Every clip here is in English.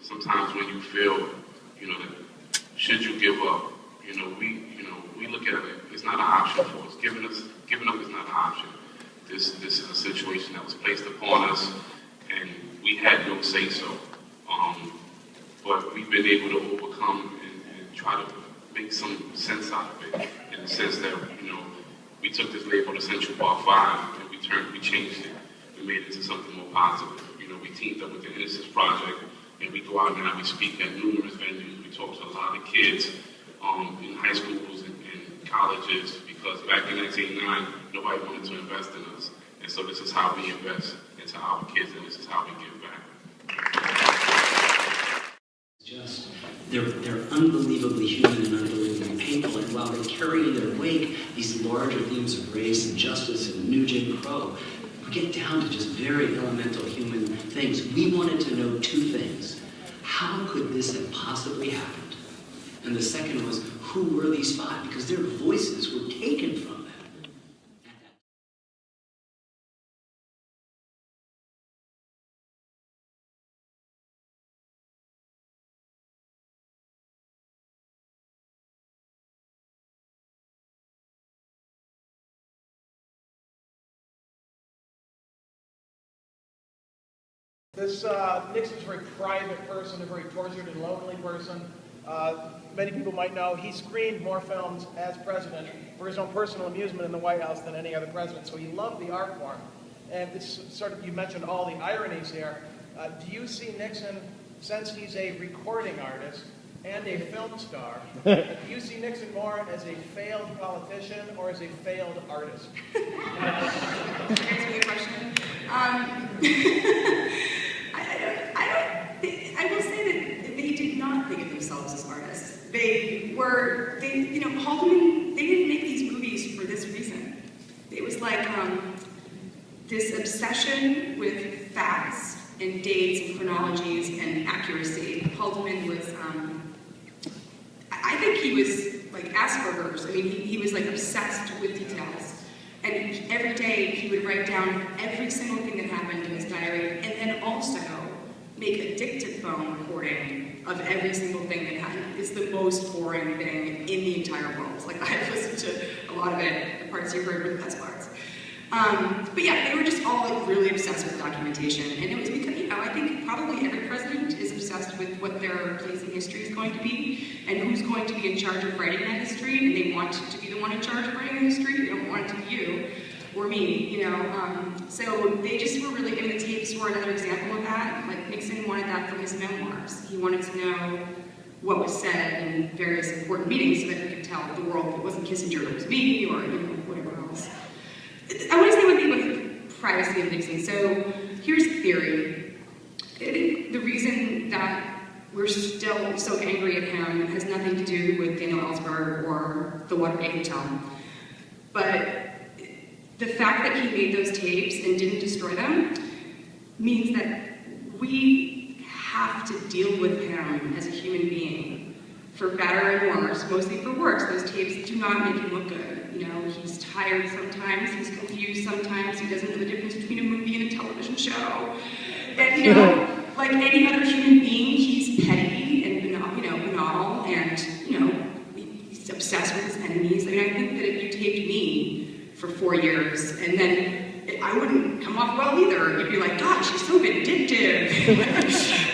sometimes when you feel, that should you give up, we look at it, it's not an option for us. Giving up is not an option. This is a situation that was placed upon us, and we had no say so. But we've been able to overcome and try to make some sense out of it, in the sense that, we took this label to Central Park 5, and we changed it. We made it into something more positive. We teamed up with the Innocence Project, and we go out now, we speak at numerous venues. We talk to a lot of kids in high schools and colleges, because back in 1989, nobody wanted to invest in us. And so this is how we invest into our kids, and this is how we give back. They're unbelievably human and unbelievably painful, and while they carry in their wake these larger themes of race and justice and new Jim Crow, we get down to just very elemental human things. We wanted to know two things. How could this have possibly happened? And the second was, who were these five? Because their voices were taken from them. This Nixon's a very private person, a very tortured and lonely person. Many people might know he screened more films as president for his own personal amusement in the White House than any other president, so he loved the art form. And it's sort of, you mentioned all the ironies here. Do you see Nixon, since he's a recording artist and a film star, do you see Nixon more as a failed politician or as a failed artist? Answer your question. I will say that they did not think of themselves as artists. Haldeman, they didn't make these movies for this reason. It was like this obsession with facts and dates and chronologies and accuracy. Haldeman was, I think he was like Asperger's. I mean, he was like obsessed with details. And every day he would write down every single thing that happened in his diary, and then also make a dictaphone recording of every single thing that happened. It's the most boring thing in the entire world. Like, I've listened to a lot of it. The parts you heard were the best parts. But yeah, they were just all like really obsessed with documentation. And it was because, I think probably every president is obsessed with what their place in history is going to be and who's going to be in charge of writing that history. And they want to be the one in charge of writing the history. They don't want it to be you or me, So they just were really, the tapes were another example of that. Like, Nixon wanted that for his memoirs. He wanted to know what was said in various important meetings so that he could tell the world it wasn't Kissinger, it was me, or whatever else. I want to say one thing about the privacy of Nixon. So here's the theory. The reason that we're still so angry at him has nothing to do with Daniel Ellsberg or the Watergate Hotel. But the fact that he made those tapes and didn't destroy them means that we have to deal with him as a human being, for better and worse, mostly for worse. Those tapes do not make him look good. He's tired sometimes, he's confused sometimes, he doesn't know the difference between a movie and a television show. And, like any other human being, he's petty and banal, and, he's obsessed with his enemies. I mean, I think that if you taped me for 4 years, and then I wouldn't come off well either. You'd be like, God, she's so vindictive.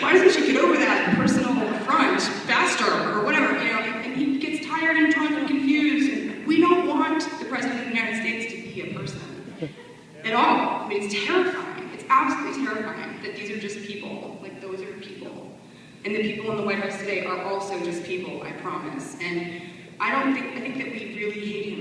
Why doesn't she get over that personal affront faster, or whatever, and he gets tired and drunk and confused. And we don't want the President of the United States to be a person at all. I mean, it's terrifying. It's absolutely terrifying that these are just people. Like, those are people. And the people in the White House today are also just people, I promise. And I think that we really hate him